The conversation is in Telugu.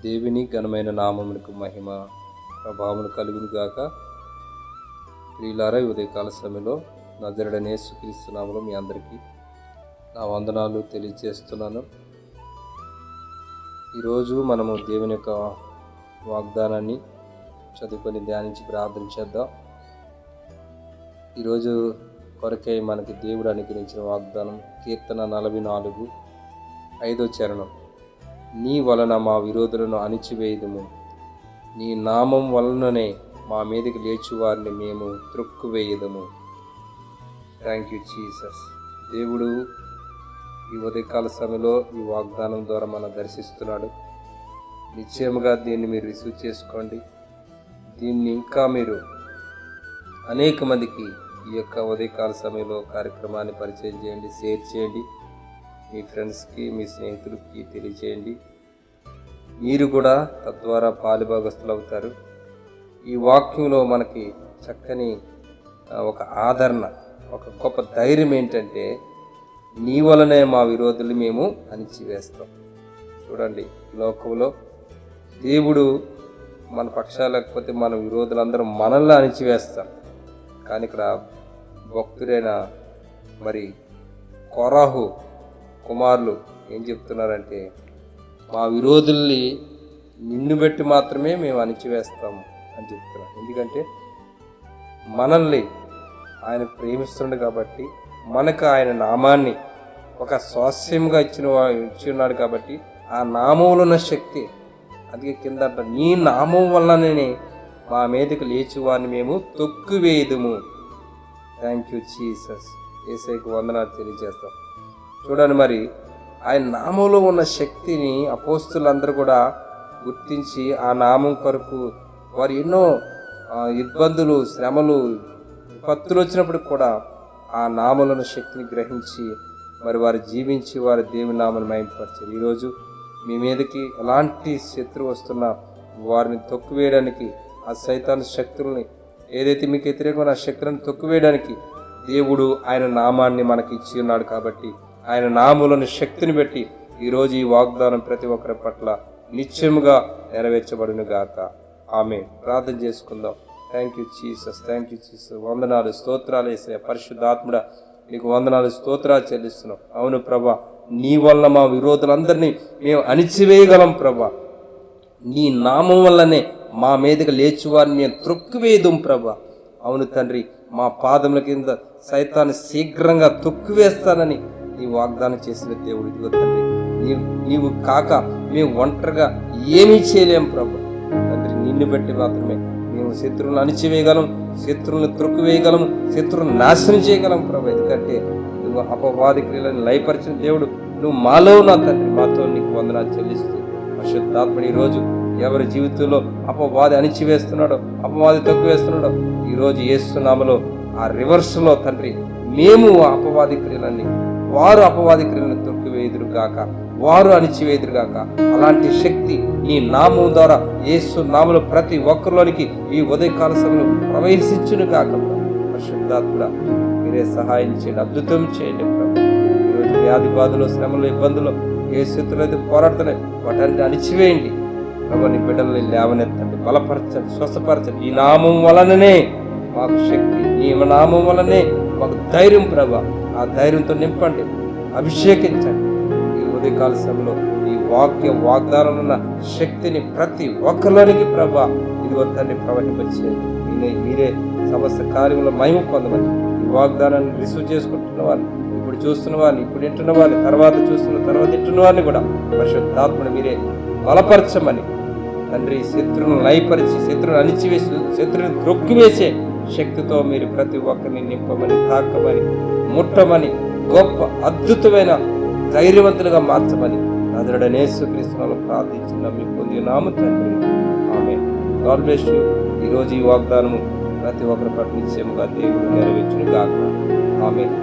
దేవుని ఘనమైన నామమునకు మహిమ ప్రభావములు కలుగును గాక. ప్రియులారా, ఉదయకాల సమయంలో నజరుడైన యేసుక్రీస్తు నామములో మీ అందరికీ నా వందనాలు తెలియజేస్తున్నాను. ఈరోజు మనము దేవుని యొక్క వాగ్దానాన్ని చదువుకొని ధ్యానించి ప్రార్థన చేద్దాం. ఈరోజు కొరకై మనకి దేవుడు అనుగ్రహించిన వాగ్దానం కీర్తన 44:5 చరణం. నీ వలన మా విరోధులను అణిచివేయుదుము, నీ నామం వలననే మా మీదకి లేచి వారిని మేము త్రొక్కువేయుదుము. Thank you Jesus. దేవుడు ఈ ఉదయకాల సమయంలో ఈ వాగ్దానం ద్వారా మనం దర్శిస్తున్నాడు. నిశ్చయముగా దీన్ని మీరు రిసీవ్ చేసుకోండి. దీన్ని ఇంకా మీరు అనేక మందికి ఈ యొక్క ఉదయకాల సమయంలో కార్యక్రమాన్ని పరిచయం చేయండి, షేర్ చేయండి, మీ ఫ్రెండ్స్కి, మీ స్నేహితులకి తెలియచేయండి. మీరు కూడా తద్వారా పాలుభాగస్తులు అవుతారు. ఈ వాక్యంలో మనకి చక్కని ఒక ఆదరణ, ఒక గొప్ప ధైర్యం ఏంటంటే, నీ వలనే మా విరోధులు మేము అణిచివేస్తాం. చూడండి, లోకంలో దేవుడు మన పక్షాలు లేకపోతే మన విరోధులందరూ మనల్ని అణిచివేస్తాం. కానీ ఇక్కడ భక్తుడైన మరి కోరాహు కుమారులు ఏం చెప్తున్నారంటే, మా విరోధుల్ని నిన్ను బట్టి మాత్రమే మేము అణిచివేస్తాము అని చెప్తున్నాం. ఎందుకంటే మనల్ని ఆయన ప్రేమిస్తుండే కాబట్టి, మనకు ఆయన నామాన్ని ఒక స్వాస్యంగా ఇచ్చి ఉన్నాడు కాబట్టి, ఆ నామంలో ఉన్న శక్తి, అందుకే కింద అంట, నీ నామం వల్లనే మా మీదకి లేచి వారిని మేము తొక్కువేయుదుము. Thank you Jesus. యేసయ్యకు వందనాలు తెలియజేస్తాం. చూడండి, మరి ఆయన నామంలో ఉన్న శక్తిని అపోస్తులందరూ కూడా గుర్తించి ఆ నామం కొరకు వారు ఎన్నో ఇబ్బందులు, శ్రమలు, విపత్తులు వచ్చినప్పుడు కూడా ఆ నామంలో ఉన్న శక్తిని గ్రహించి మరి వారు జీవించి వారి దేవుని నామాన్ని మహిమపరిచారు. ఈరోజు మీ మీదకి ఎలాంటి శత్రువు వస్తున్నా వారిని తొక్కువేయడానికి, ఆ సైతాను శక్తుల్ని, ఏదైతే మీకు వ్యతిరేకమైన ఆ శక్తులను తొక్కువేయడానికి దేవుడు ఆయన నామాన్ని మనకి ఇచ్చి ఉన్నాడు. కాబట్టి ఆయన నామంలోని శక్తిని బట్టి ఈరోజు ఈ వాగ్దానం ప్రతి ఒక్కరి పట్ల నిత్యముగా నెరవేర్చబడును గాక. ఆమేన్. ప్రార్థన చేసుకుందాం. Thank you Jesus, thank you Jesus. వందనాలు, స్తోత్రాలు యేసయ్యా. పరిశుద్ధాత్ముడా, నీకు వందనాలు, స్తోత్రాలు చెల్లిస్తున్నాం. అవును ప్రభా, నీ వల్ల మా విరోధులందరినీ మేము అణిచివేయగలం ప్రభా. నీ నామం వల్లనే మా మీదకి లేచి వారిని మేము త్రొక్కువేయదుం ప్రభా. అవును తండ్రి, మా పాదముల కింద సైతాన్ని శీఘ్రంగా తొక్కివేస్తానని నీ వాగ్దానం చేసిన దేవుడు. ఇదిగో తండ్రి, నీవు కాక మేము ఒంటరిగా ఏమీ చేయలేం ప్రభా. తండ్రి, నిన్ను బట్టి మాత్రమే మేము శత్రువులను అణిచివేయగలం, శత్రువులను త్రొక్కువేయగలం, శత్రువులను నాశనం చేయగలం ప్రభా. ఎందుకంటే నువ్వు అపవాది క్రియలను లయపరిచిన దేవుడు, నువ్వు మాలో నా తండ్రి. మాతో నీకు వందనాలు చెల్లిస్తూ పరిశుద్ధాత్ముడు ఈరోజు ఎవరి జీవితంలో అపవాది అణిచివేస్తున్నాడో, అపవాది తొక్కివేస్తున్నాడో, ఈరోజు యేసు నామములో ఆ రివర్స్లో తండ్రి మేము అపవాది క్రియలన్నీ, వారు అపవాది క్రియలను తొక్కివేయుదురు గాక, వారు అణిచివేయుదురు గాక. అలాంటి శక్తి నీ నామం ద్వారా యేసు నామములో ప్రతి ఒక్కరిలోనికి ఈ ఉదయకాల సమయంలో ప్రవేశించును గాక. పరిశుద్ధాత్ముడా, మీరే సహాయం చేయండి, అద్భుతం చేయండి ప్రభు. ఈరోజు వ్యాధి బాధలు, శ్రమలు, ఇబ్బందులు ఏ శత్రువులు అయితే పోరాడుతున్నాయి వాటన్ని అణిచివేయండి ప్రభు. నీ బిడ్డల్ని లేవనెత్తండి, బలపరచండి, స్వస్థపరచండి. ఈ నామం వలననే మాకు శక్తి, నీ నామం వలనే మాకు ధైర్యం ప్రభా. ఆ ధైర్యంతో నింపండి, అభిషేకించండి. ఈ ఉదయకాల సమయంలో ఈ వాగ్దానం ఉన్న శక్తిని ప్రతి ఒక్కరికి ప్రభా ఇదిగో తండ్రి ప్రవహింపచేయండి. మీరే సమస్త కార్యంలో మహిమ పొందమని ఈ వాగ్దానాన్ని రిసీవ్ చేసుకుంటున్న వారిని, ఇప్పుడు చూస్తున్న వారిని, ఇప్పుడు వింటున్న వారిని, తర్వాత వింటున్న వారిని కూడా పరిశుద్ధాత్ముడు మీరే బలపరచమని తండ్రి, శత్రువును లయపరిచి, శత్రువును అణిచివేసి, శత్రువుని త్రొక్కివేసే శక్తితో మీరు ప్రతి ఒక్కరిని నింపమని, తాకమని, ముట్టమని, గొప్ప అద్భుతమైన ధైర్యవంతులుగా మార్చమని నజరుడైన యేసుక్రీస్తు నామములో ప్రార్థించి నమ్మి పొందినాము తండ్రి. ఆమేన్. God bless you. ఈరోజు ఈ వాగ్దానము ప్రతి ఒక్కరి పట్ల నిశ్చయముగా దేవుడు నెరవేర్చును గాక. ఆమేన్.